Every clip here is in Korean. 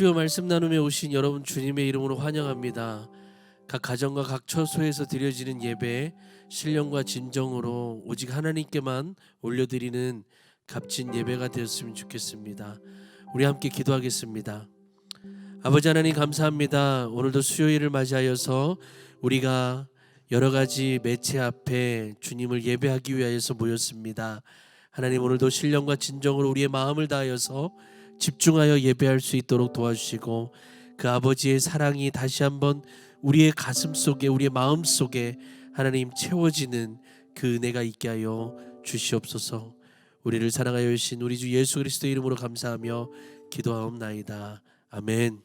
수요 말씀 나눔에 오신 여러분 주님의 이름으로 환영합니다. 각 가정과 각 처소에서 드려지는 예배 신령과 진정으로 오직 하나님께만 올려드리는 값진 예배가 되었으면 좋겠습니다. 우리 함께 기도하겠습니다. 아버지 하나님 감사합니다. 오늘도 수요일을 맞이하여서 우리가 여러 가지 매체 앞에 주님을 예배하기 위하여서 모였습니다. 하나님 오늘도 신령과 진정으로 우리의 마음을 다하여서 집중하여 예배할 수 있도록 도와주시고 그 아버지의 사랑이 다시 한번 우리의 가슴 속에 우리의 마음 속에 하나님 채워지는 그 은혜가 있게 하여 주시옵소서. 우리를 사랑하여 주신 우리 주 예수 그리스도 이름으로 감사하며 기도하옵나이다. 아멘.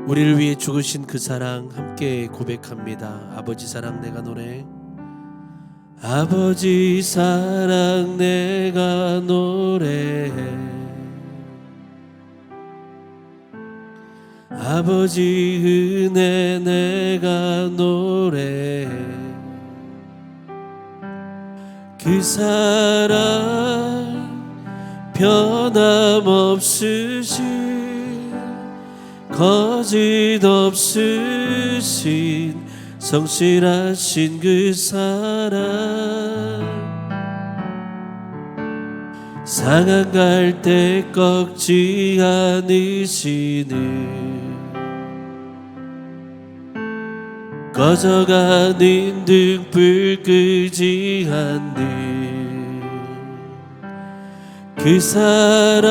우리를 위해 죽으신 그 사랑 함께 고백합니다. 아버지 사랑 내가 노래. 아버지 사랑 내가 노래해. 아버지 은혜 내가 노래해. 그 사랑 변함없으신 거짓 없으신 성실하신 그 사랑 상한 갈 때 꺾지 않으시는 꺼져가는 등불 끄지 않는 그 사랑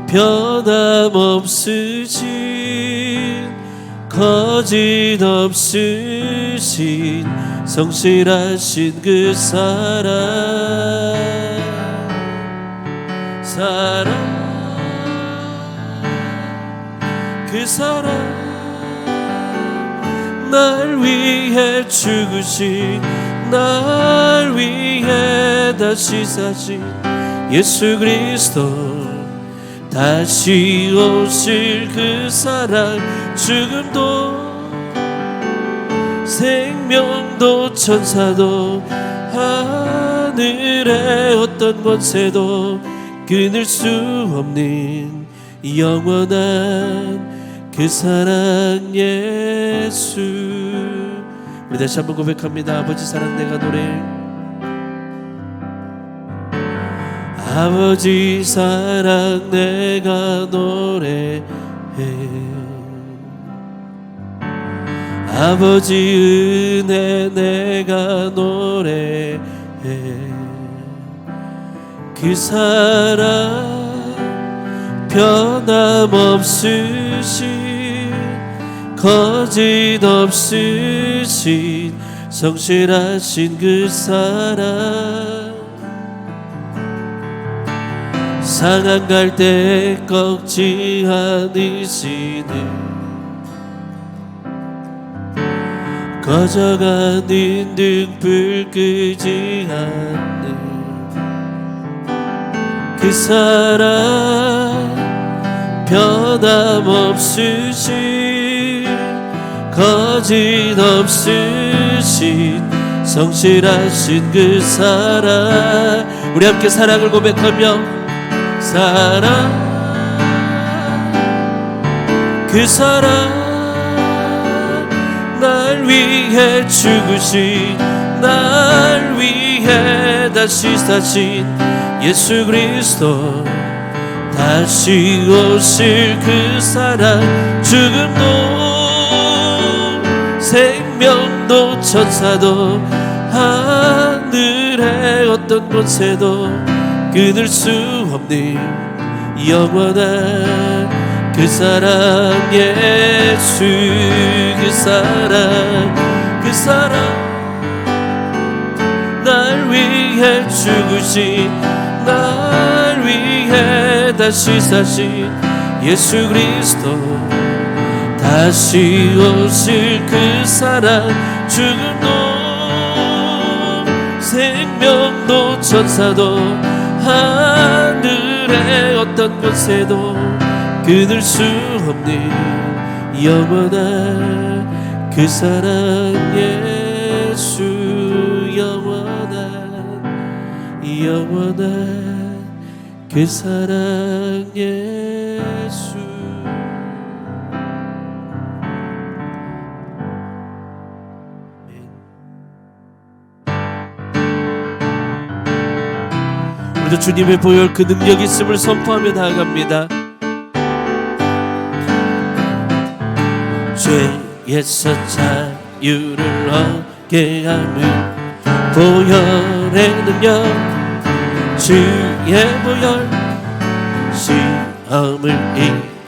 변함없으신 거짓 없으신 성실하신 그 사랑 그 사랑 날 위해 죽으신 날 위해 다시 사신 예수 그리스도 다시 오실 그 사랑 죽음도 생명도 천사도 하늘의 어떤 권세도 끊을 수 없는 영원한 그 사랑 예수. 우리 다시 한번 고백합니다. 아버지 사랑 내가 노래. 아버지 사랑 내가 노래해. 아버지 은혜 내가 노래해. 그 사랑 변함없으신 거짓 없으신 성실하신 그 사랑 상한 갈 때 꺾지 않으시는 꺼져가는 등불 끄지 않는 그 사랑 변함없으신 거짓 없으신 성실하신 그 사랑. 우리 함께 사랑을 고백하며 사랑 그 사랑 날 위해 죽으신 날 위해 다시 사신 예수 그리스도 다시 오실 그 사랑 죽음도 생명도 천사도 하늘의 어떤 권세도 끊을 수 없는 영원한 그 사랑 예수. 그 사랑 날 위해 죽으신 날 위해 다시 사신 예수 그리스도 다시 오실 그 사랑 죽음도 생명도 천사도 하늘의 어떤 권세도 끊을 수 없는 영원한 그 사랑 예수. 영원한 영원한 그 사랑 예수. 우리도 주님의 보혈 그 능력 있음을 선포하며 나아갑니다. 죄에서 자유를 얻게 하는 보혈의 능력, 주의 보혈, 시험을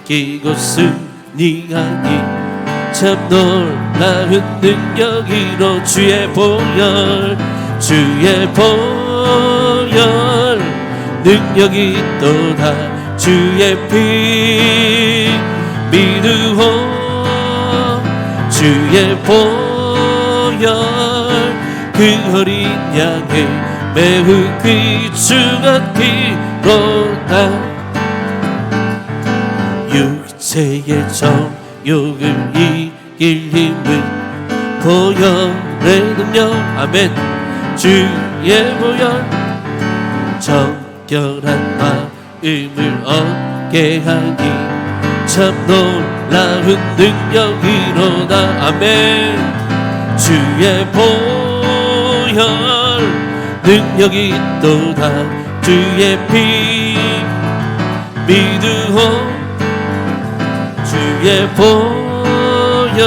이기고 승리하니 참 놀라운 능력이로 주의 보혈, 주의 보혈 능력이 있도다. 주의 피 믿으오. 주의 보혈 그 어린 양의 매우 귀중한 피로다. 육체의 정욕을 이길 힘은 보혈의 능력. 아멘. 주의 보혈 정결한 마음을 얻게 하니 참 놀라운 능력이로다. 아멘. 주의 보혈 능력이 있도다. 주의 피 믿으오. 주의 보혈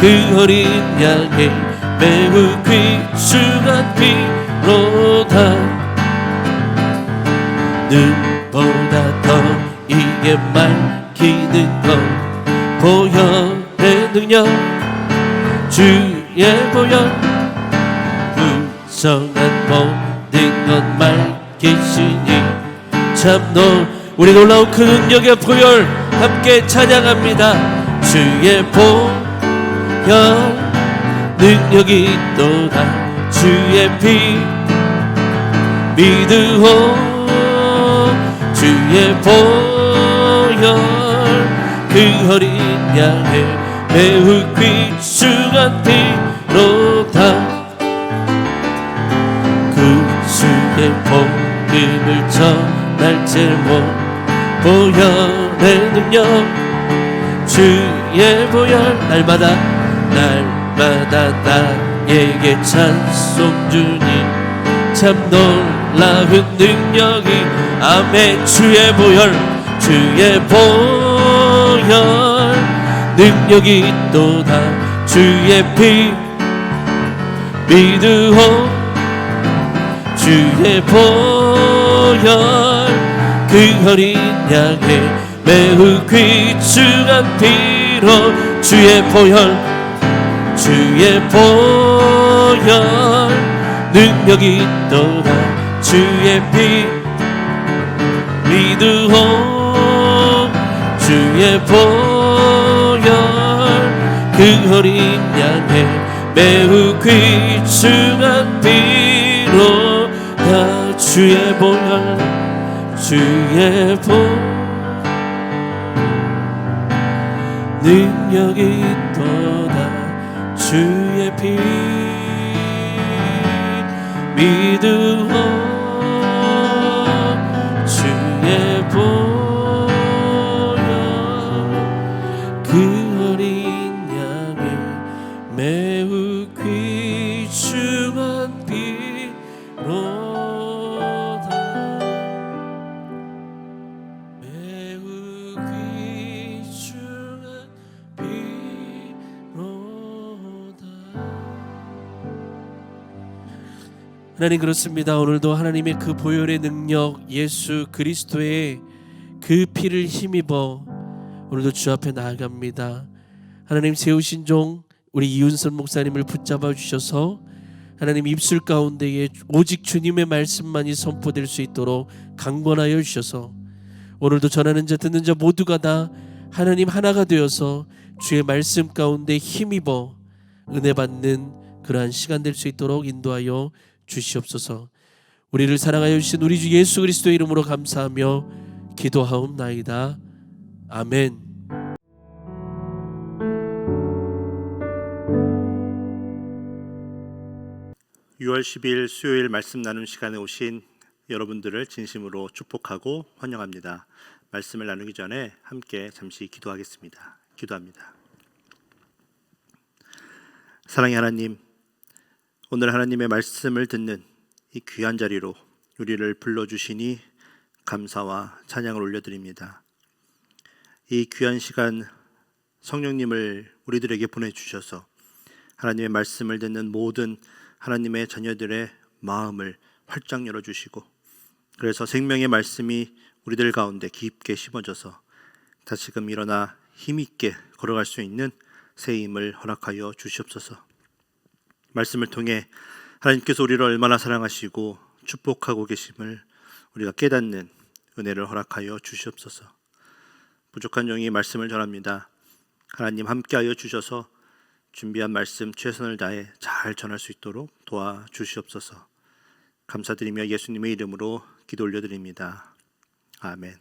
그 어린 양의 매우 귀중한 피로다. 눈보다 더 이게 밝히는 것 보혈의 능력. 주의 보혈 부정한 모든 것 밝히시니 참 우리 놀라운 그 능력의 보혈 함께 찬양합니다. 주의 보혈 능력이 있도다. 주의 피 믿으오. 주의 보혈 그 어린 양의 매우 귀중한 피로다. 구주의 복음을 전할 제목 보혈의 능력. 주의 보혈 날마다 나에게 찬송 주니 참 놀라운 능력이. 아멘. 주의 보혈 주의 보혈 능력이 있도다. 주의 피 믿으오. 주의 보혈 그 어린 양의 매우 귀중한 피로. 주의 보혈 주의 보혈 능력이 있도다. 주의 피 믿으오. 주의 보혈 그 어린 양의 매우 귀중한 피로다. 주의 보혈 주의 보혈 능력이 있도다. 주의 피 믿으오. 주의 보혈 그 어린 양의 매우 귀중한 피로다. 매우 귀중한 피로다. 하나님, 그렇습니다. 오늘도 하나님의 그 보혈의 능력, 예수 그리스도의 그 피를 힘입어 오늘도 주 앞에 나아갑니다. 하나님, 세우신 종 우리 이윤선 목사님을 붙잡아 주셔서 하나님 입술 가운데에 오직 주님의 말씀만이 선포될 수 있도록 강권하여 주셔서 오늘도 전하는 자 듣는 자 모두가 다 하나님 하나가 되어서 주의 말씀 가운데 힘입어 은혜 받는 그러한 시간 될 수 있도록 인도하여 주시옵소서. 우리를 사랑하여 주신 우리 주 예수 그리스도의 이름으로 감사하며 기도하옵나이다. 아멘. 6월 10일 수요일 말씀 나눔 시간에 오신 여러분들을 진심으로 축복하고 환영합니다. 말씀을 나누기 전에 함께 잠시 기도하겠습니다. 기도합니다. 사랑의 하나님, 오늘 하나님의 말씀을 듣는 이 귀한 자리로 우리를 불러주시니 감사와 찬양을 올려드립니다. 이 귀한 시간 성령님을 우리들에게 보내주셔서 하나님의 말씀을 듣는 모든 하나님의 자녀들의 마음을 활짝 열어주시고, 그래서 생명의 말씀이 우리들 가운데 깊게 심어져서 다시금 일어나 힘있게 걸어갈 수 있는 새 힘을 허락하여 주시옵소서. 말씀을 통해 하나님께서 우리를 얼마나 사랑하시고 축복하고 계심을 우리가 깨닫는 은혜를 허락하여 주시옵소서. 부족한 영이 말씀을 전합니다. 하나님 함께하여 주셔서 준비한 말씀 최선을 다해 잘 전할 수 있도록 도와주시옵소서. 감사드리며 예수님의 이름으로 기도 올려드립니다. 아멘.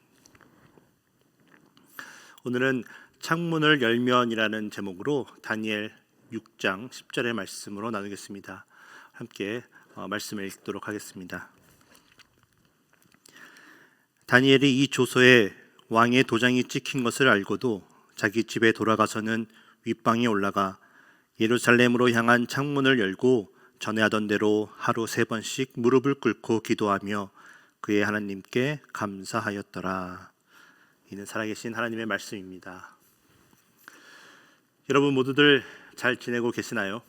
오늘은 창문을 열면이라는 제목으로 다니엘 6장 10절의 말씀으로 나누겠습니다. 함께 말씀을 읽도록 하겠습니다. 다니엘이 이 조서에 왕의 도장이 찍힌 것을 알고도 자기 집에 돌아가서는 윗방에 올라가 예루살렘으로 향한 창문을 열고 전에 하던 대로 하루 3번씩 무릎을 꿇고 기도하며 그의 하나님께 감사하였더라. 이는 살아계신 하나님의 말씀입니다. 여러분 모두들 잘 지내고 계시나요?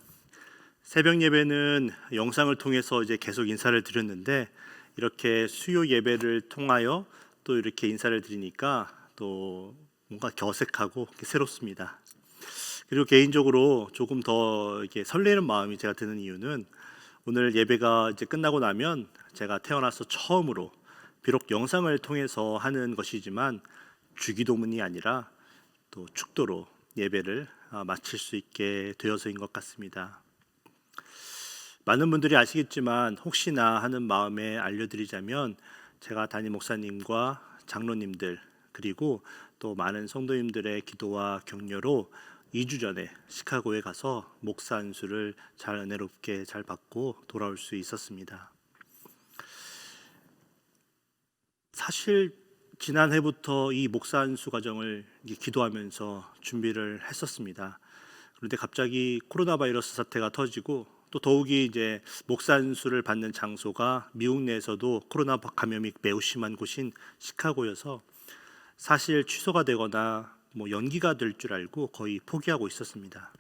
새벽 예배는 영상을 통해서 이제 계속 인사를 드렸는데, 이렇게 수요 예배를 통하여 또 이렇게 인사를 드리니까 또 뭔가 어색하고 새롭습니다. 그리고 개인적으로 조금 더 이렇게 설레는 마음이 제가 드는 이유는, 오늘 예배가 이제 끝나고 나면 제가 태어나서 처음으로 비록 영상을 통해서 하는 것이지만 주기도문이 아니라 또 축도로 예배를 마칠 수 있게 되어서인 것 같습니다. 많은 분들이 아시겠지만 혹시나 하는 마음에 알려드리자면, 제가 담임 목사님과 장로님들 그리고 또 많은 성도님들의 기도와 격려로 2주 전에 시카고에 가서 목사 안수를 잘 은혜롭게 잘 받고 돌아올 수 있었습니다. 사실 지난해부터 이 목사 안수 과정을 기도하면서 준비를 했었습니다. 그런데 갑자기 코로나 바이러스 사태가 터지고, 또 더욱이 이제 목사 안수를 받는 장소가 미국 내에서도 코로나 감염이 매우 심한 곳인 시카고여서 사실 취소가 되거나 연기가 될 줄 알고 거의 포기하고 있었습니다.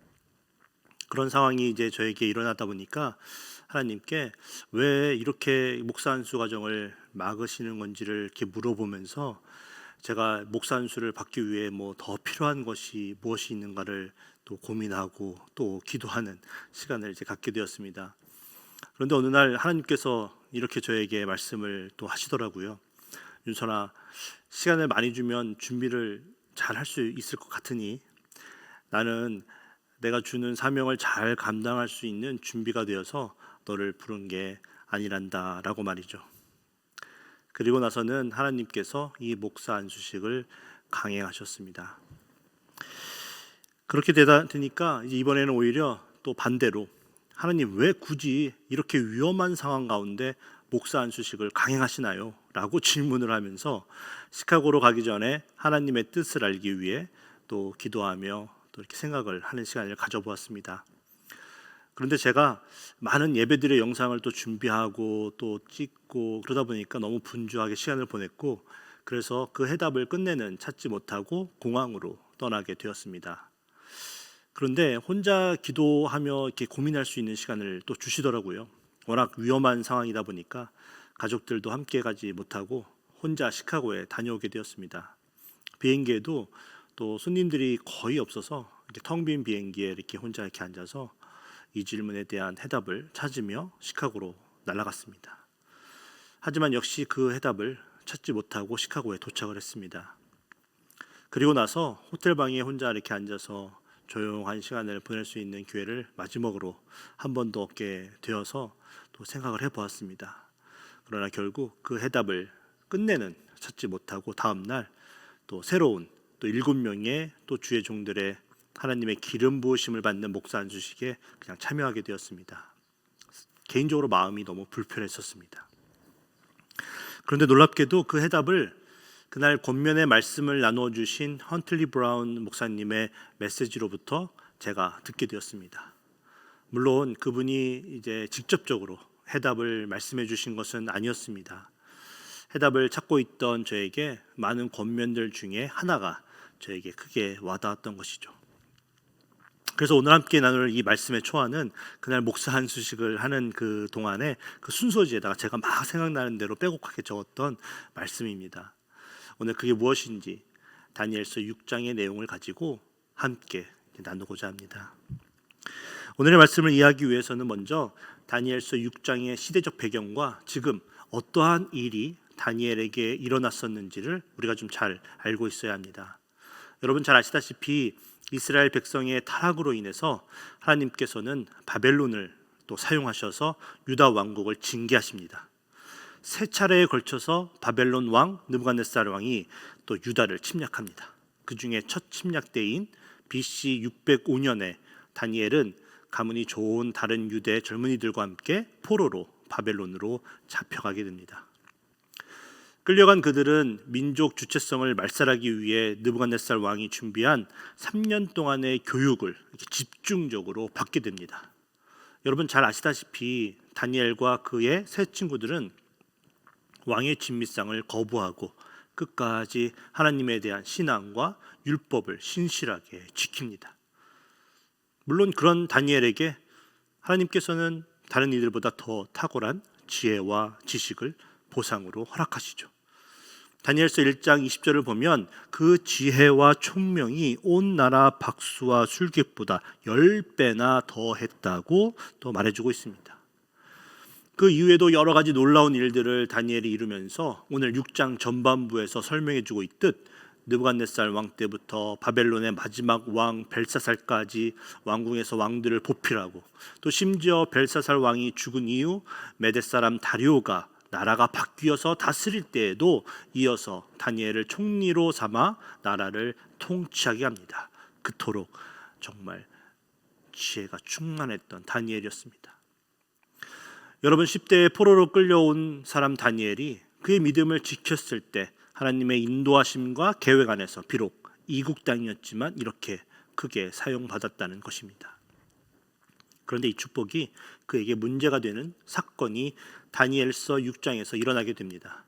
그런 상황이 이제 저에게 일어나다 보니까 하나님께 왜 이렇게 목사 안수 과정을 막으시는 건지를 이렇게 물어보면서, 제가 목사 안수를 받기 위해 더 필요한 것이 무엇이 있는가를 또 고민하고 또 기도하는 시간을 이제 갖게 되었습니다. 그런데 어느 날 하나님께서 이렇게 저에게 말씀을 또 하시더라고요. 윤선아, 시간을 많이 주면 준비를 잘 할 수 있을 것 같으니 나는 내가 주는 사명을 잘 감당할 수 있는 준비가 되어서 너를 부른 게 아니란다 라고 말이죠. 그리고 나서는 하나님께서 이 목사 안수식을 강행하셨습니다. 그렇게 되니까 이제 이번에는 오히려 또 반대로, 하나님 왜 굳이 이렇게 위험한 상황 가운데 목사 안수식을 강행하시나요? 라고 질문을 하면서 시카고로 가기 전에 하나님의 뜻을 알기 위해 또 기도하며 또 이렇게 생각을 하는 시간을 가져보았습니다. 그런데 제가 많은 예배들의 영상을 또 준비하고 또 찍고 그러다 보니까 너무 분주하게 시간을 보냈고, 그래서 그 해답을 끝내는 찾지 못하고 공항으로 떠나게 되었습니다. 그런데 혼자 기도하며 이렇게 고민할 수 있는 시간을 또 주시더라고요. 워낙 위험한 상황이다 보니까 가족들도 함께 가지 못하고 혼자 시카고에 다녀오게 되었습니다. 비행기에도 또 손님들이 거의 없어서 이렇게 텅 빈 비행기에 이렇게 혼자 이렇게 앉아서 이 질문에 대한 해답을 찾으며 시카고로 날아갔습니다. 하지만 역시 그 해답을 찾지 못하고 시카고에 도착을 했습니다. 그리고 나서 호텔 방에 혼자 이렇게 앉아서 조용한 시간을 보낼 수 있는 기회를 마지막으로 한 번 더 얻게 되어서 또 생각을 해보았습니다. 그러나 결국 그 해답을 끝내는 찾지 못하고 다음 날 또 새로운 또 7명의 또 주의 종들의 하나님의 기름 부으심을 받는 목사 안수식에 그냥 참여하게 되었습니다. 개인적으로 마음이 너무 불편했었습니다. 그런데 놀랍게도 그 해답을 그날 권면의 말씀을 나누어 주신 헌틀리 브라운 목사님의 메시지로부터 제가 듣게 되었습니다. 물론 그분이 이제 직접적으로 해답을 말씀해 주신 것은 아니었습니다. 해답을 찾고 있던 저에게 많은 권면들 중에 하나가 저에게 크게 와닿았던 것이죠. 그래서 오늘 함께 나눌 이 말씀의 초안은 그날 목사 한 수식을 하는 그 동안에 그 순서지에다가 제가 막 생각나는 대로 빼곡하게 적었던 말씀입니다. 오늘 그게 무엇인지 다니엘서 6장의 내용을 가지고 함께 나누고자 합니다. 오늘의 말씀을 이해하기 위해서는 먼저 다니엘서 6장의 시대적 배경과 지금 어떠한 일이 다니엘에게 일어났었는지를 우리가 좀 잘 알고 있어야 합니다. 여러분 잘 아시다시피 이스라엘 백성의 타락으로 인해서 하나님께서는 바벨론을 또 사용하셔서 유다 왕국을 징계하십니다. 세 차례에 걸쳐서 바벨론 왕 느부갓네살 왕이 또 유다를 침략합니다. 그 중에 첫 침략 때인 BC 605년에 다니엘은 가문이 좋은 다른 유대 젊은이들과 함께 포로로 바벨론으로 잡혀가게 됩니다. 끌려간 그들은 민족 주체성을 말살하기 위해 느부갓네살 왕이 준비한 3년 동안의 교육을 집중적으로 받게 됩니다. 여러분 잘 아시다시피 다니엘과 그의 세 친구들은 왕의 진미상을 거부하고 끝까지 하나님에 대한 신앙과 율법을 신실하게 지킵니다. 물론 그런 다니엘에게 하나님께서는 다른 이들보다 더 탁월한 지혜와 지식을 보상으로 허락하시죠. 다니엘서 1장 20절을 보면 그 지혜와 총명이 온 나라 박수와 술객보다 10배나 더 했다고 또 말해주고 있습니다. 그 이후에도 여러 가지 놀라운 일들을 다니엘이 이루면서 오늘 6장 전반부에서 설명해주고 있듯 느부갓네살 왕 때부터 바벨론의 마지막 왕 벨사살까지 왕궁에서 왕들을 보필하고 또 심지어 벨사살 왕이 죽은 이후 메대 사람 다리오가 나라가 바뀌어서 다스릴 때에도 이어서 다니엘을 총리로 삼아 나라를 통치하게 합니다. 그토록 정말 지혜가 충만했던 다니엘이었습니다. 여러분 10대에 포로로 끌려온 사람 다니엘이 그의 믿음을 지켰을 때 하나님의 인도하심과 계획 안에서 비록 이국 땅이었지만 이렇게 크게 사용받았다는 것입니다. 그런데 이 축복이 그에게 문제가 되는 사건이 다니엘서 6장에서 일어나게 됩니다.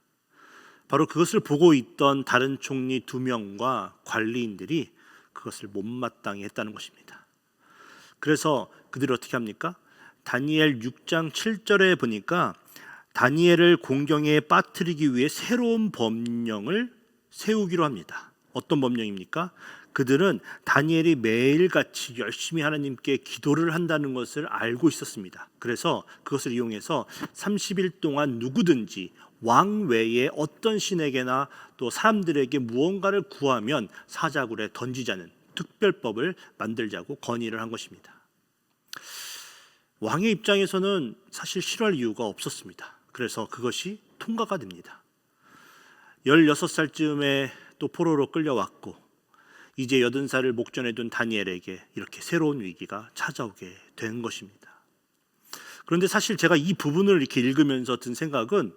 바로 그것을 보고 있던 다른 총리 2명과 관리인들이 그것을 못마땅히 했다는 것입니다. 그래서 그들이 어떻게 합니까? 다니엘 6장 7절에 보니까 다니엘을 공경에 빠뜨리기 위해 새로운 법령을 세우기로 합니다. 어떤 법령입니까? 그들은 다니엘이 매일같이 열심히 하나님께 기도를 한다는 것을 알고 있었습니다. 그래서 그것을 이용해서 30일 동안 누구든지 왕 외에 어떤 신에게나 또 사람들에게 무언가를 구하면 사자굴에 던지자는 특별법을 만들자고 건의를 한 것입니다. 왕의 입장에서는 사실 싫어할 이유가 없었습니다. 그래서 그것이 통과가 됩니다. 16살쯤에 또 포로로 끌려왔고 이제 80살을 목전에 둔 다니엘에게 이렇게 새로운 위기가 찾아오게 된 것입니다. 그런데 사실 제가 이 부분을 이렇게 읽으면서 든 생각은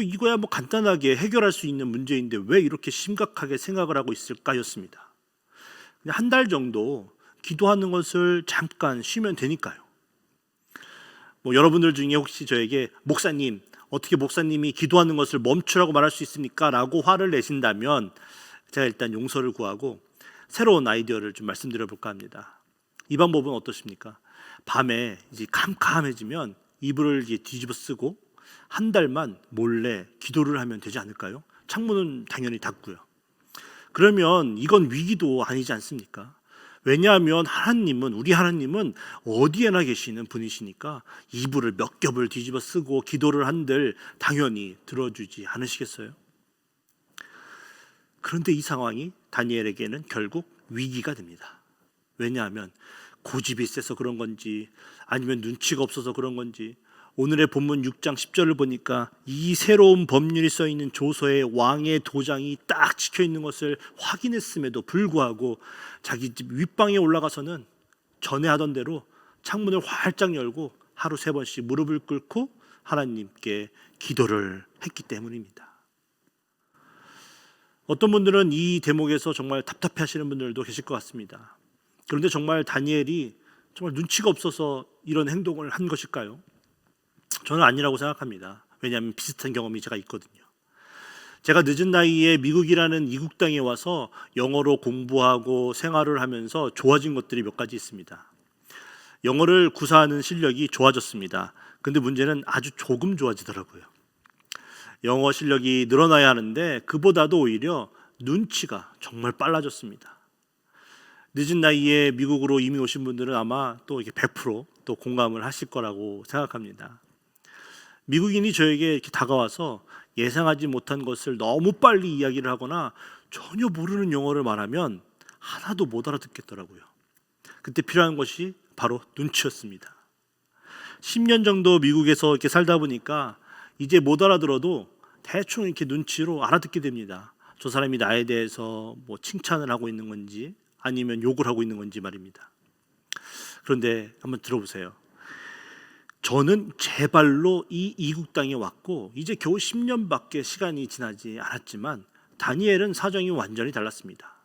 이거야 간단하게 해결할 수 있는 문제인데 왜 이렇게 심각하게 생각을 하고 있을까였습니다. 그냥 한 달 정도 기도하는 것을 잠깐 쉬면 되니까요. 여러분들 중에 혹시 저에게 목사님 어떻게 목사님이 기도하는 것을 멈추라고 말할 수 있습니까? 라고 화를 내신다면 제가 일단 용서를 구하고 새로운 아이디어를 좀 말씀드려 볼까 합니다. 이 방법은 어떠십니까? 밤에 이제 캄캄해지면 이불을 뒤집어 쓰고 한 달만 몰래 기도를 하면 되지 않을까요? 창문은 당연히 닫고요. 그러면 이건 위기도 아니지 않습니까? 왜냐하면 우리 하나님은 어디에나 계시는 분이시니까 이불을 몇 겹을 뒤집어 쓰고 기도를 한들 당연히 들어주지 않으시겠어요? 그런데 이 상황이 다니엘에게는 결국 위기가 됩니다. 왜냐하면 고집이 세서 그런 건지 아니면 눈치가 없어서 그런 건지 오늘의 본문 6장 10절을 보니까 이 새로운 법률이 써있는 조서에 왕의 도장이 딱 찍혀있는 것을 확인했음에도 불구하고 자기 집 윗방에 올라가서는 전에 하던 대로 창문을 활짝 열고 하루 3번씩 무릎을 꿇고 하나님께 기도를 했기 때문입니다. 어떤 분들은 이 대목에서 정말 답답해 하시는 분들도 계실 것 같습니다. 그런데 정말 다니엘이 정말 눈치가 없어서 이런 행동을 한 것일까요? 저는 아니라고 생각합니다. 왜냐하면 비슷한 경험이 제가 있거든요. 제가 늦은 나이에 미국이라는 이국 땅에 와서 영어로 공부하고 생활을 하면서 좋아진 것들이 몇 가지 있습니다. 영어를 구사하는 실력이 좋아졌습니다. 근데 문제는 아주 조금 좋아지더라고요. 영어 실력이 늘어나야 하는데 그보다도 오히려 눈치가 정말 빨라졌습니다. 늦은 나이에 미국으로 이민 오신 분들은 아마 또 이게 100%또 공감을 하실 거라고 생각합니다. 미국인이 저에게 이렇게 다가와서 예상하지 못한 것을 너무 빨리 이야기를 하거나 전혀 모르는 영어를 말하면 하나도 못 알아듣겠더라고요. 그때 필요한 것이 바로 눈치였습니다. 10년 정도 미국에서 이렇게 살다 보니까 이제 못 알아들어도 대충 이렇게 눈치로 알아듣게 됩니다. 저 사람이 나에 대해서 뭐 칭찬을 하고 있는 건지 아니면 욕을 하고 있는 건지 말입니다. 그런데 한번 들어보세요. 저는 제 발로 이 이국 땅에 왔고 이제 겨우 10년밖에 시간이 지나지 않았지만 다니엘은 사정이 완전히 달랐습니다.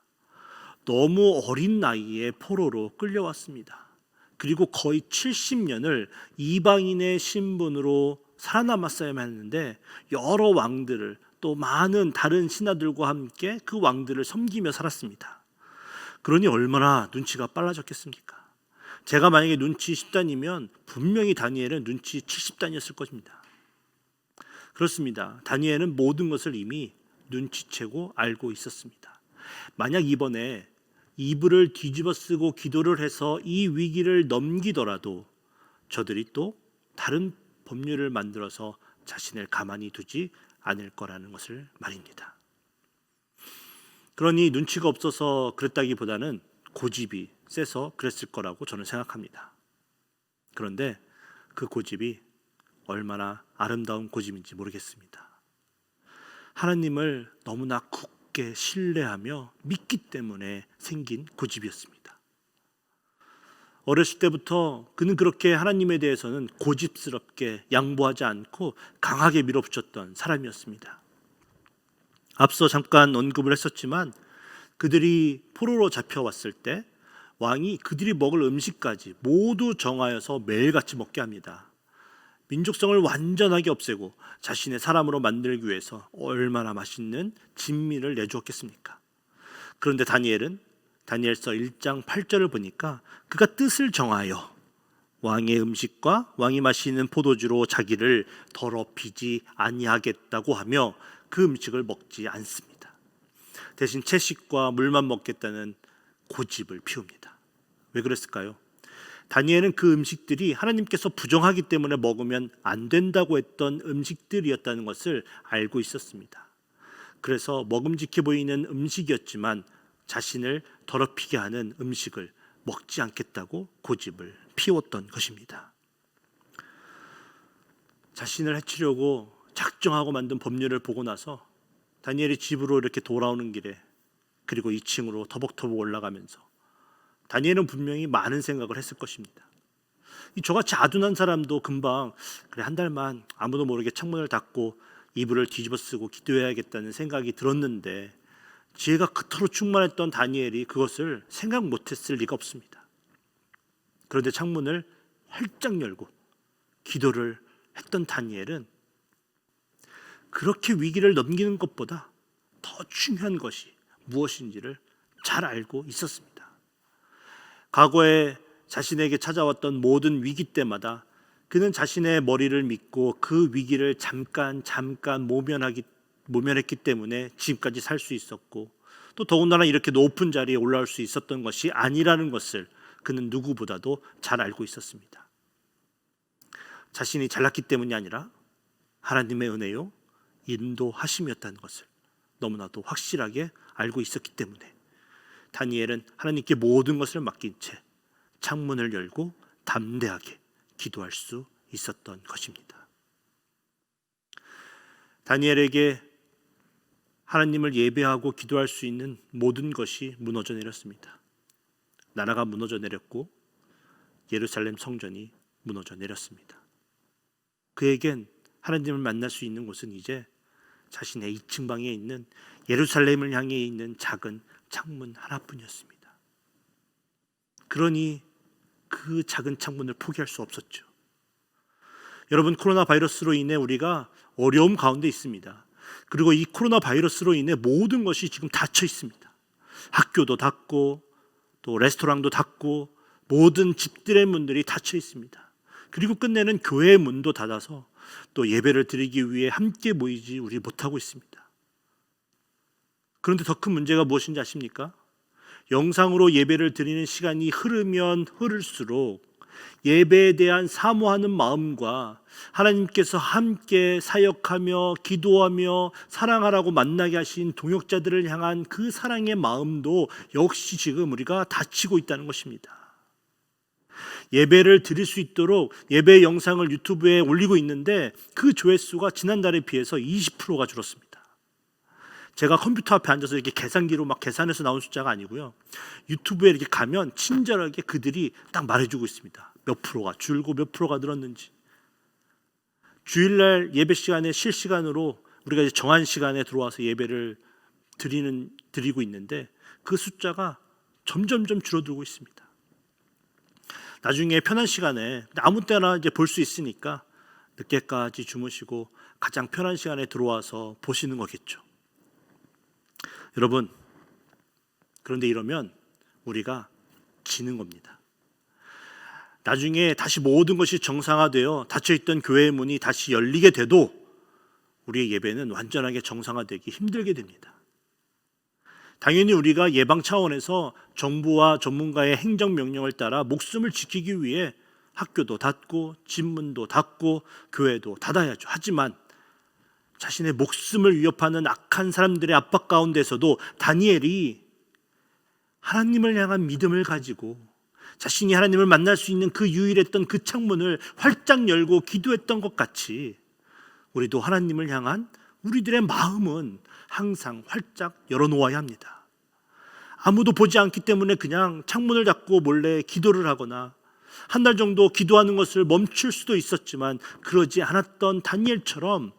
너무 어린 나이에 포로로 끌려왔습니다. 그리고 거의 70년을 이방인의 신분으로 살아남았어야만 했는데 여러 왕들을 또 많은 다른 신하들과 함께 그 왕들을 섬기며 살았습니다. 그러니 얼마나 눈치가 빨라졌겠습니까? 제가 만약에 눈치 10단이면 분명히 다니엘은 눈치 70단이었을 것입니다. 그렇습니다. 다니엘은 모든 것을 이미 눈치채고 알고 있었습니다. 만약 이번에 이불을 뒤집어 쓰고 기도를 해서 이 위기를 넘기더라도 저들이 또 다른 법률을 만들어서 자신을 가만히 두지 않을 거라는 것을 말입니다. 그러니 눈치가 없어서 그랬다기보다는 고집이 세서 그랬을 거라고 저는 생각합니다. 그런데 그 고집이 얼마나 아름다운 고집인지 모르겠습니다. 하나님을 너무나 굳게 신뢰하며 믿기 때문에 생긴 고집이었습니다. 어렸을 때부터 그는 그렇게 하나님에 대해서는 고집스럽게 양보하지 않고 강하게 밀어붙였던 사람이었습니다. 앞서 잠깐 언급을 했었지만 그들이 포로로 잡혀왔을 때 왕이 그들이 먹을 음식까지 모두 정하여서 매일같이 먹게 합니다. 민족성을 완전하게 없애고 자신의 사람으로 만들기 위해서 얼마나 맛있는 진미를 내주었겠습니까? 그런데 다니엘은 다니엘서 1장 8절을 보니까 그가 뜻을 정하여 왕의 음식과 왕이 마시는 포도주로 자기를 더럽히지 아니하겠다고 하며 그 음식을 먹지 않습니다. 대신 채식과 물만 먹겠다는 고집을 피웁니다. 왜 그랬을까요? 다니엘은 그 음식들이 하나님께서 부정하기 때문에 먹으면 안 된다고 했던 음식들이었다는 것을 알고 있었습니다. 그래서 먹음직해 보이는 음식이었지만 자신을 더럽히게 하는 음식을 먹지 않겠다고 고집을 피웠던 것입니다. 자신을 해치려고 작정하고 만든 법률을 보고 나서 다니엘이 집으로 이렇게 돌아오는 길에 그리고 2층으로 터벅터벅 올라가면서 다니엘은 분명히 많은 생각을 했을 것입니다. 저같이 아둔한 사람도 금방 그래 한 달만 아무도 모르게 창문을 닫고 이불을 뒤집어 쓰고 기도해야겠다는 생각이 들었는데 지혜가 그토록 충만했던 다니엘이 그것을 생각 못했을 리가 없습니다. 그런데 창문을 활짝 열고 기도를 했던 다니엘은 그렇게 위기를 넘기는 것보다 더 중요한 것이 무엇인지를 잘 알고 있었습니다. 과거에 자신에게 찾아왔던 모든 위기 때마다 그는 자신의 머리를 믿고 그 위기를 잠깐 모면했기 때문에 지금까지 살 수 있었고 또 더군다나 이렇게 높은 자리에 올라올 수 있었던 것이 아니라는 것을 그는 누구보다도 잘 알고 있었습니다. 자신이 잘났기 때문이 아니라 하나님의 은혜요 인도하심이었다는 것을 너무나도 확실하게 알고 있었기 때문에 다니엘은 하나님께 모든 것을 맡긴 채 창문을 열고 담대하게 기도할 수 있었던 것입니다. 다니엘에게 하나님을 예배하고 기도할 수 있는 모든 것이 무너져 내렸습니다. 나라가 무너져 내렸고 예루살렘 성전이 무너져 내렸습니다. 그에겐 하나님을 만날 수 있는 곳은 이제 자신의 2층 방에 있는 예루살렘을 향해 있는 작은 창문 하나뿐이었습니다. 그러니 그 작은 창문을 포기할 수 없었죠. 여러분, 코로나 바이러스로 인해 우리가 어려움 가운데 있습니다. 그리고 이 코로나 바이러스로 인해 모든 것이 지금 닫혀 있습니다. 학교도 닫고 또 레스토랑도 닫고 모든 집들의 문들이 닫혀 있습니다. 그리고 끝내는 교회의 문도 닫아서 또 예배를 드리기 위해 함께 모이지 우리 못하고 있습니다. 그런데 더 큰 문제가 무엇인지 아십니까? 영상으로 예배를 드리는 시간이 흐르면 흐를수록 예배에 대한 사모하는 마음과 하나님께서 함께 사역하며 기도하며 사랑하라고 만나게 하신 동역자들을 향한 그 사랑의 마음도 역시 지금 우리가 닫히고 있다는 것입니다. 예배를 드릴 수 있도록 예배 영상을 유튜브에 올리고 있는데 그 조회수가 지난달에 비해서 20%가 줄었습니다. 제가 컴퓨터 앞에 앉아서 이렇게 계산기로 막 계산해서 나온 숫자가 아니고요. 유튜브에 이렇게 가면 친절하게 그들이 딱 말해주고 있습니다. 몇 프로가 줄고 몇 프로가 늘었는지. 주일날 예배 시간에 실시간으로 우리가 이제 정한 시간에 들어와서 예배를 드리고 있는데 그 숫자가 점점점 줄어들고 있습니다. 나중에 편한 시간에 아무 때나 이제 볼 수 있으니까 늦게까지 주무시고 가장 편한 시간에 들어와서 보시는 거겠죠. 여러분, 그런데 이러면 우리가 지는 겁니다. 나중에 다시 모든 것이 정상화되어 닫혀있던 교회의 문이 다시 열리게 돼도 우리의 예배는 완전하게 정상화되기 힘들게 됩니다. 당연히 우리가 예방 차원에서 정부와 전문가의 행정명령을 따라 목숨을 지키기 위해 학교도 닫고 집문도 닫고 교회도 닫아야죠. 하지만 자신의 목숨을 위협하는 악한 사람들의 압박 가운데서도 다니엘이 하나님을 향한 믿음을 가지고 자신이 하나님을 만날 수 있는 그 유일했던 그 창문을 활짝 열고 기도했던 것 같이 우리도 하나님을 향한 우리들의 마음은 항상 활짝 열어놓아야 합니다. 아무도 보지 않기 때문에 그냥 창문을 닫고 몰래 기도를 하거나 한 달 정도 기도하는 것을 멈출 수도 있었지만 그러지 않았던 다니엘처럼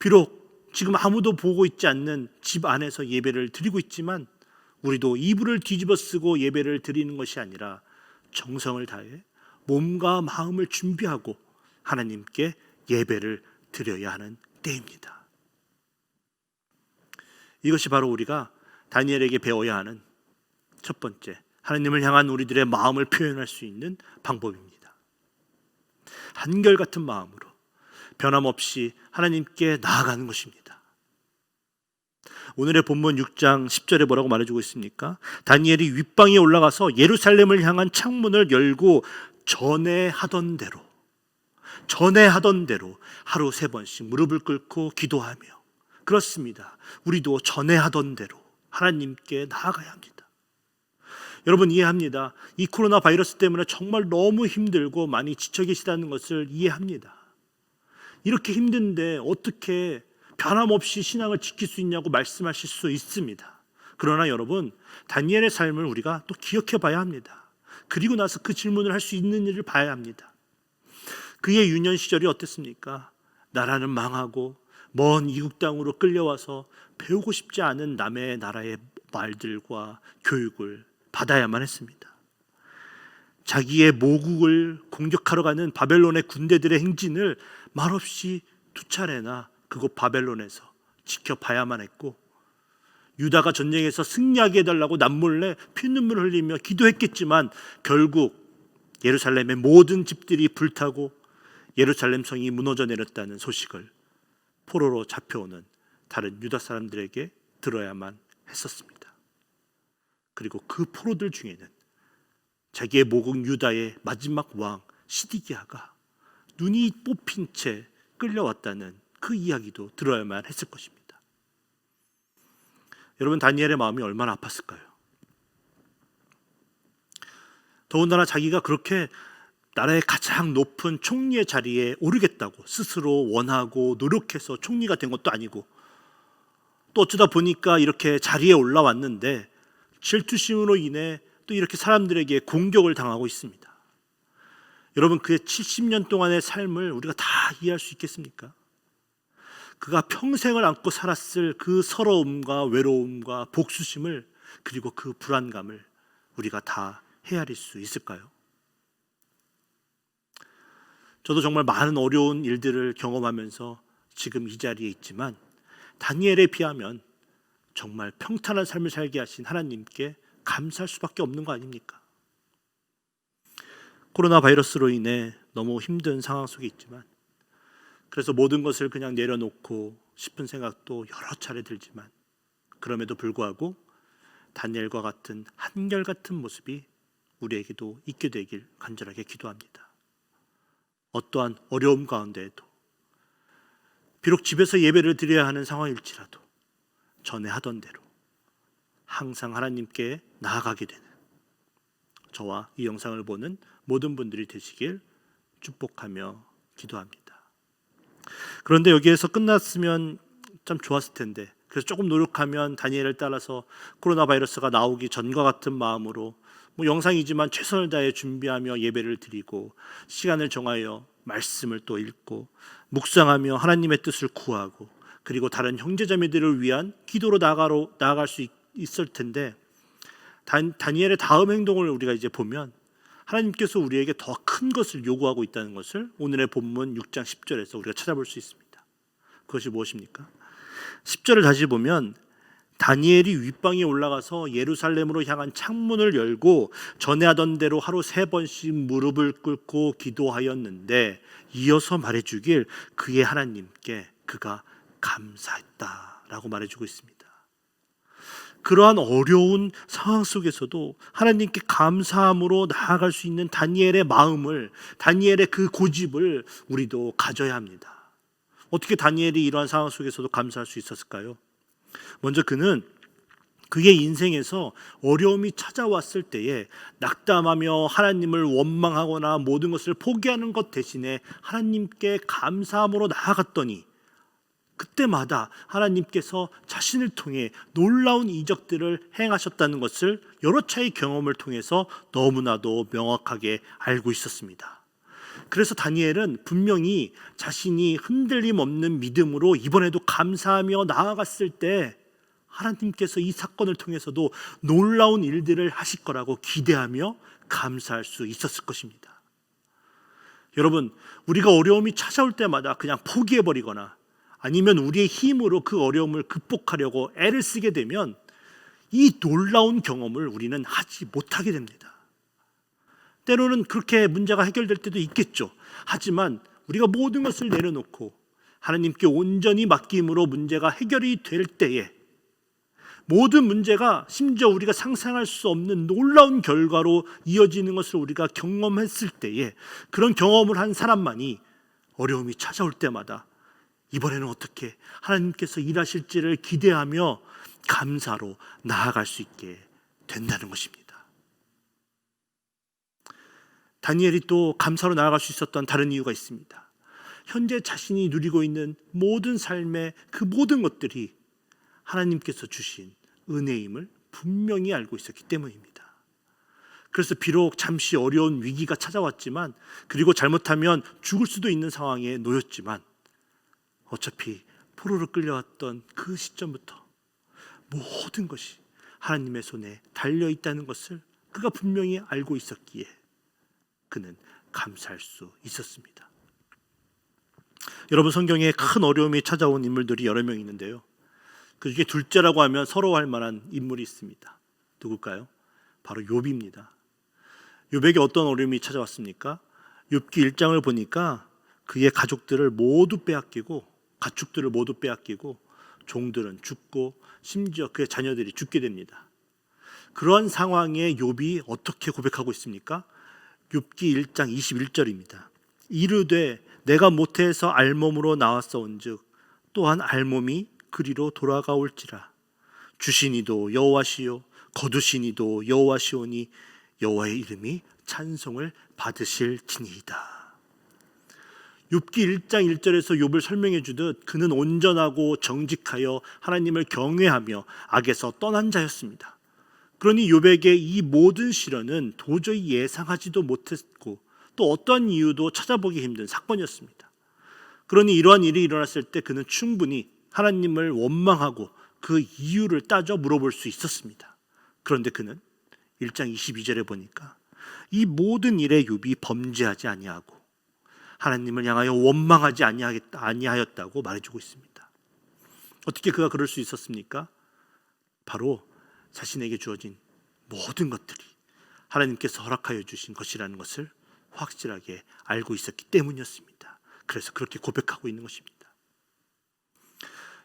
비록 지금 아무도 보고 있지 않는 집 안에서 예배를 드리고 있지만 우리도 이불을 뒤집어 쓰고 예배를 드리는 것이 아니라 정성을 다해 몸과 마음을 준비하고 하나님께 예배를 드려야 하는 때입니다. 이것이 바로 우리가 다니엘에게 배워야 하는 첫 번째, 하나님을 향한 우리들의 마음을 표현할 수 있는 방법입니다. 한결같은 마음으로 변함없이 하나님께 나아가는 것입니다. 오늘의 본문 6장 10절에 뭐라고 말해주고 있습니까? 다니엘이 윗방에 올라가서 예루살렘을 향한 창문을 열고 전에 하던 대로 하루 3번씩 무릎을 꿇고 기도하며, 그렇습니다. 우리도 전에 하던 대로 하나님께 나아가야 합니다. 여러분, 이해합니다. 이 코로나 바이러스 때문에 정말 너무 힘들고 많이 지쳐 계시다는 것을 이해합니다. 이렇게 힘든데 어떻게 변함없이 신앙을 지킬 수 있냐고 말씀하실 수 있습니다. 그러나 여러분, 다니엘의 삶을 우리가 또 기억해 봐야 합니다. 그리고 나서 그 질문을 할 수 있는 일을 봐야 합니다. 그의 유년 시절이 어땠습니까? 나라는 망하고 먼 이국 땅으로 끌려와서 배우고 싶지 않은 남의 나라의 말들과 교육을 받아야만 했습니다. 자기의 모국을 공격하러 가는 바벨론의 군대들의 행진을 말없이 2차례나 그곳 바벨론에서 지켜봐야만 했고, 유다가 전쟁에서 승리하게 해달라고 남몰래 피눈물 흘리며 기도했겠지만 결국 예루살렘의 모든 집들이 불타고 예루살렘 성이 무너져 내렸다는 소식을 포로로 잡혀오는 다른 유다 사람들에게 들어야만 했었습니다. 그리고 그 포로들 중에는 자기의 모국 유다의 마지막 왕 시디기야가 눈이 뽑힌 채 끌려왔다는 그 이야기도 들어야만 했을 것입니다. 여러분, 다니엘의 마음이 얼마나 아팠을까요? 더군다나 자기가 그렇게 나라의 가장 높은 총리의 자리에 오르겠다고 스스로 원하고 노력해서 총리가 된 것도 아니고, 또 어쩌다 보니까 이렇게 자리에 올라왔는데 질투심으로 인해 또 이렇게 사람들에게 공격을 당하고 있습니다. 여러분, 그의 70년 동안의 삶을 우리가 다 이해할 수 있겠습니까? 그가 평생을 안고 살았을 그 서러움과 외로움과 복수심을, 그리고 그 불안감을 우리가 다 헤아릴 수 있을까요? 저도 정말 많은 어려운 일들을 경험하면서 지금 이 자리에 있지만, 다니엘에 비하면 정말 평탄한 삶을 살게 하신 하나님께 감사할 수밖에 없는 거 아닙니까? 코로나 바이러스로 인해 너무 힘든 상황 속에 있지만, 그래서 모든 것을 그냥 내려놓고 싶은 생각도 여러 차례 들지만, 그럼에도 불구하고 다니엘과 같은 한결같은 모습이 우리에게도 있게 되길 간절하게 기도합니다. 어떠한 어려움 가운데에도, 비록 집에서 예배를 드려야 하는 상황일지라도 전에 하던 대로 항상 하나님께 나아가게 되는 저와 이 영상을 보는 모든 분들이 되시길 축복하며 기도합니다. 그런데 여기에서 끝났으면 참 좋았을 텐데, 그래서 조금 노력하면 다니엘을 따라서 코로나 바이러스가 나오기 전과 같은 마음으로 영상이지만 최선을 다해 준비하며 예배를 드리고, 시간을 정하여 말씀을 또 읽고 묵상하며 하나님의 뜻을 구하고, 그리고 다른 형제자매들을 위한 기도로 나아갈 수 있을 텐데, 다니엘의 다음 행동을 우리가 이제 보면 하나님께서 우리에게 더 큰 것을 요구하고 있다는 것을 오늘의 본문 6장 10절에서 우리가 찾아볼 수 있습니다. 그것이 무엇입니까? 10절을 다시 보면, 다니엘이 윗방에 올라가서 예루살렘으로 향한 창문을 열고 전에 하던 대로 하루 3번씩 무릎을 꿇고 기도하였는데, 이어서 말해주길 그의 하나님께 그가 감사했다라고 말해주고 있습니다. 그러한 어려운 상황 속에서도 하나님께 감사함으로 나아갈 수 있는 다니엘의 마음을, 다니엘의 그 고집을 우리도 가져야 합니다. 어떻게 다니엘이 이러한 상황 속에서도 감사할 수 있었을까요? 먼저 그는 그의 인생에서 어려움이 찾아왔을 때에 낙담하며 하나님을 원망하거나 모든 것을 포기하는 것 대신에 하나님께 감사함으로 나아갔더니, 그때마다 하나님께서 자신을 통해 놀라운 이적들을 행하셨다는 것을 여러 차례의 경험을 통해서 너무나도 명확하게 알고 있었습니다. 그래서 다니엘은 분명히 자신이 흔들림 없는 믿음으로 이번에도 감사하며 나아갔을 때 하나님께서 이 사건을 통해서도 놀라운 일들을 하실 거라고 기대하며 감사할 수 있었을 것입니다. 여러분, 우리가 어려움이 찾아올 때마다 그냥 포기해버리거나 아니면 우리의 힘으로 그 어려움을 극복하려고 애를 쓰게 되면 이 놀라운 경험을 우리는 하지 못하게 됩니다. 때로는 그렇게 문제가 해결될 때도 있겠죠. 하지만 우리가 모든 것을 내려놓고 하나님께 온전히 맡김으로 문제가 해결이 될 때에, 모든 문제가 심지어 우리가 상상할 수 없는 놀라운 결과로 이어지는 것을 우리가 경험했을 때에, 그런 경험을 한 사람만이 어려움이 찾아올 때마다 이번에는 어떻게 하나님께서 일하실지를 기대하며 감사로 나아갈 수 있게 된다는 것입니다. 다니엘이 또 감사로 나아갈 수 있었던 다른 이유가 있습니다. 현재 자신이 누리고 있는 모든 삶의 그 모든 것들이 하나님께서 주신 은혜임을 분명히 알고 있었기 때문입니다. 그래서 비록 잠시 어려운 위기가 찾아왔지만, 그리고 잘못하면 죽을 수도 있는 상황에 놓였지만, 어차피 포로로 끌려왔던 그 시점부터 모든 것이 하나님의 손에 달려있다는 것을 그가 분명히 알고 있었기에 그는 감사할 수 있었습니다. 여러분, 성경에 큰 어려움이 찾아온 인물들이 여러 명 있는데요, 그 중에 둘째라고 하면 서러워할 만한 인물이 있습니다. 누굴까요? 바로 욥입니다. 욥에게 어떤 어려움이 찾아왔습니까? 욥기 1장을 보니까 그의 가족들을 모두 빼앗기고, 가축들을 모두 빼앗기고, 종들은 죽고, 심지어 그의 자녀들이 죽게 됩니다. 그러한 상황에 욥이 어떻게 고백하고 있습니까? 욥기 1장 21절입니다. 이르되 내가 모태에서 알몸으로 나왔사온즉 또한 알몸이 그리로 돌아가올지라. 주시니도 여호와시요 거두시니도 여호와시오니 여호와의 이름이 찬송을 받으실지니이다. 욥기 1장 1절에서 욥을 설명해 주듯 그는 온전하고 정직하여 하나님을 경외하며 악에서 떠난 자였습니다. 그러니 욥에게 이 모든 시련은 도저히 예상하지도 못했고 또 어떠한 이유도 찾아보기 힘든 사건이었습니다. 그러니 이러한 일이 일어났을 때 그는 충분히 하나님을 원망하고 그 이유를 따져 물어볼 수 있었습니다. 그런데 그는 1장 22절에 보니까 이 모든 일에 욥이 범죄하지 아니하고 하나님을 향하여 원망하지 아니하였다고 말해주고 있습니다. 어떻게 그가 그럴 수 있었습니까? 바로 자신에게 주어진 모든 것들이 하나님께서 허락하여 주신 것이라는 것을 확실하게 알고 있었기 때문이었습니다. 그래서 그렇게 고백하고 있는 것입니다.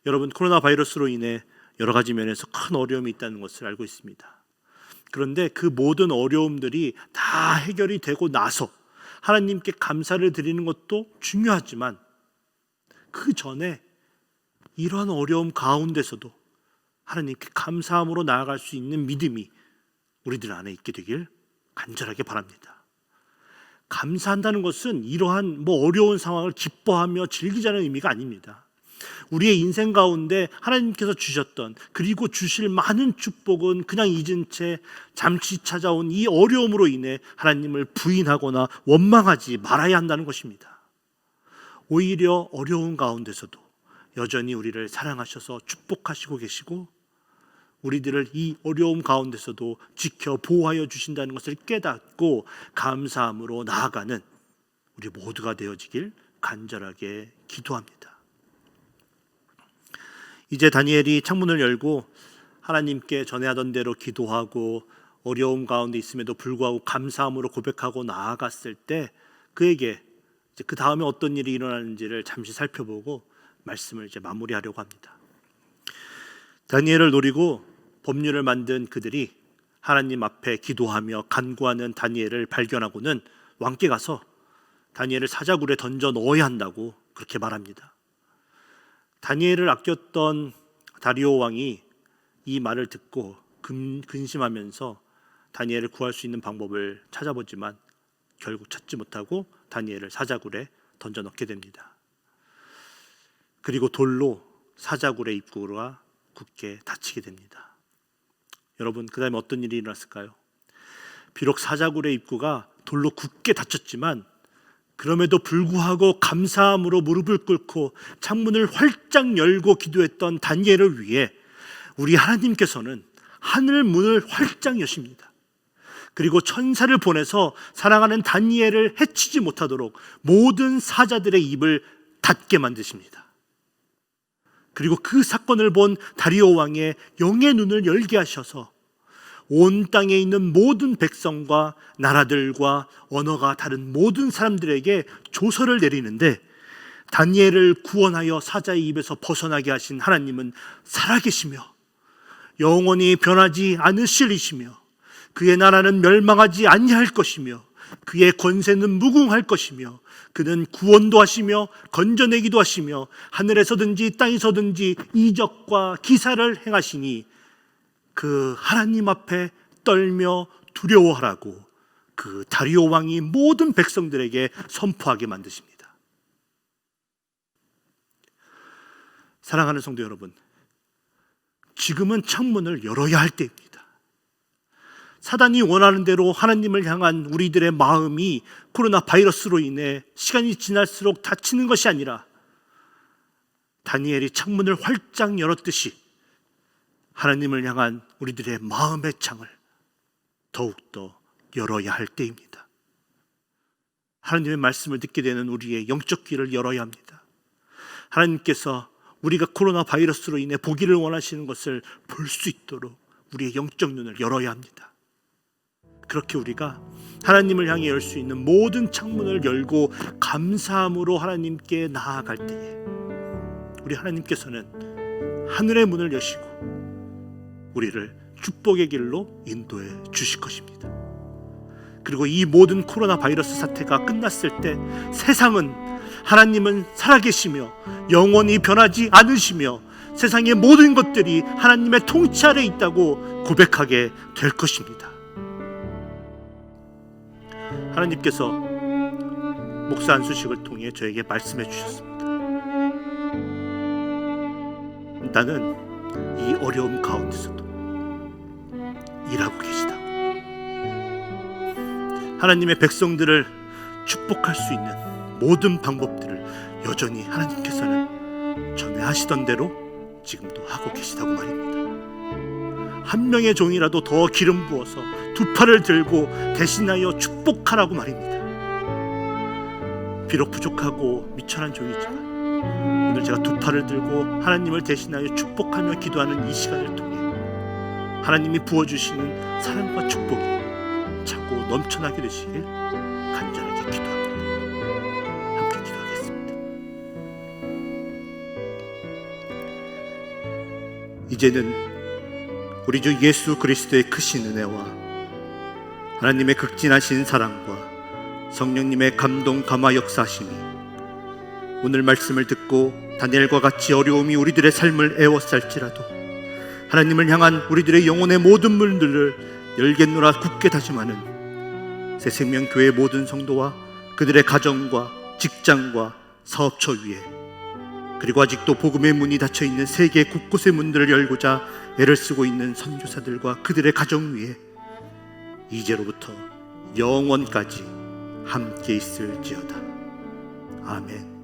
여러분, 코로나 바이러스로 인해 여러 가지 면에서 큰 어려움이 있다는 것을 알고 있습니다. 그런데 그 모든 어려움들이 다 해결이 되고 나서 하나님께 감사를 드리는 것도 중요하지만 그 전에 이러한 어려움 가운데서도 하나님께 감사함으로 나아갈 수 있는 믿음이 우리들 안에 있게 되길 간절하게 바랍니다. 감사한다는 것은 이러한 어려운 상황을 기뻐하며 즐기자는 의미가 아닙니다. 우리의 인생 가운데 하나님께서 주셨던 그리고 주실 많은 축복은 그냥 잊은 채 잠시 찾아온 이 어려움으로 인해 하나님을 부인하거나 원망하지 말아야 한다는 것입니다. 오히려 어려운 가운데서도 여전히 우리를 사랑하셔서 축복하시고 계시고 우리들을 이 어려움 가운데서도 지켜 보호하여 주신다는 것을 깨닫고 감사함으로 나아가는 우리 모두가 되어지길 간절하게 기도합니다. 이제 다니엘이 창문을 열고 하나님께 전에 하던 대로 기도하고 어려움 가운데 있음에도 불구하고 감사함으로 고백하고 나아갔을 때 그에게 이제 그 다음에 어떤 일이 일어나는지를 잠시 살펴보고 말씀을 이제 마무리하려고 합니다. 다니엘을 노리고 법률을 만든 그들이 하나님 앞에 기도하며 간구하는 다니엘을 발견하고는 왕께 가서 다니엘을 사자굴에 던져 넣어야 한다고 그렇게 말합니다. 다니엘을 아꼈던 다리오 왕이 이 말을 듣고 근심하면서 다니엘을 구할 수 있는 방법을 찾아보지만 결국 찾지 못하고 다니엘을 사자굴에 던져 넣게 됩니다. 그리고 돌로 사자굴의 입구가 굳게 닫히게 됩니다. 여러분, 그 다음에 어떤 일이 일어났을까요? 비록 사자굴의 입구가 돌로 굳게 닫혔지만 그럼에도 불구하고 감사함으로 무릎을 꿇고 창문을 활짝 열고 기도했던 다니엘을 위해 우리 하나님께서는 하늘 문을 활짝 여십니다. 그리고 천사를 보내서 사랑하는 다니엘을 해치지 못하도록 모든 사자들의 입을 닫게 만드십니다. 그리고 그 사건을 본 다리오 왕의 영의 눈을 열게 하셔서 온 땅에 있는 모든 백성과 나라들과 언어가 다른 모든 사람들에게 조서를 내리는데 다니엘을 구원하여 사자의 입에서 벗어나게 하신 하나님은 살아계시며 영원히 변하지 않으실 이시며 그의 나라는 멸망하지 아니할 것이며 그의 권세는 무궁할 것이며 그는 구원도 하시며 건져내기도 하시며 하늘에서든지 땅에서든지 이적과 기사를 행하시니 그 하나님 앞에 떨며 두려워하라고 그 다리오 왕이 모든 백성들에게 선포하게 만드십니다. 사랑하는 성도 여러분, 지금은 창문을 열어야 할 때입니다. 사단이 원하는 대로 하나님을 향한 우리들의 마음이 코로나 바이러스로 인해 시간이 지날수록 닫히는 것이 아니라 다니엘이 창문을 활짝 열었듯이 하나님을 향한 우리들의 마음의 창을 더욱더 열어야 할 때입니다. 하나님의 말씀을 듣게 되는 우리의 영적 귀를 열어야 합니다. 하나님께서 우리가 코로나 바이러스로 인해 보기를 원하시는 것을 볼 수 있도록 우리의 영적 눈을 열어야 합니다. 그렇게 우리가 하나님을 향해 열 수 있는 모든 창문을 열고 감사함으로 하나님께 나아갈 때에 우리 하나님께서는 하늘의 문을 여시고 우리를 축복의 길로 인도해 주실 것입니다. 그리고 이 모든 코로나 바이러스 사태가 끝났을 때 세상은 하나님은 살아계시며 영원히 변하지 않으시며 세상의 모든 것들이 하나님의 통치 아래 있다고 고백하게 될 것입니다. 하나님께서 목사 안수식을 통해 저에게 말씀해 주셨습니다. 나는 이 어려움 가운데서도 일하고 계시다고, 하나님의 백성들을 축복할 수 있는 모든 방법들을 여전히 하나님께서는 전에 하시던 대로 지금도 하고 계시다고 말입니다. 한 명의 종이라도 더 기름 부어서 두 팔을 들고 대신하여 축복하라고 말입니다. 비록 부족하고 미천한 종이지만 오늘 제가 두 팔을 들고 하나님을 대신하여 축복하며 기도하는 이 시간을 통해 하나님이 부어주시는 사랑과 축복이 차고 넘쳐나게 되시길 간절하게 기도합니다. 함께 기도하겠습니다. 이제는 우리 주 예수 그리스도의 크신 은혜와 하나님의 극진하신 사랑과 성령님의 감동 감화 역사하심이 오늘 말씀을 듣고 다니엘과 같이 어려움이 우리들의 삶을 애워쌀지라도 하나님을 향한 우리들의 영혼의 모든 문들을 열겠노라 굳게 다짐하는 새생명교회 모든 성도와 그들의 가정과 직장과 사업처 위에, 그리고 아직도 복음의 문이 닫혀있는 세계 곳곳의 문들을 열고자 애를 쓰고 있는 선교사들과 그들의 가정 위에 이제로부터 영원까지 함께 있을지어다. 아멘.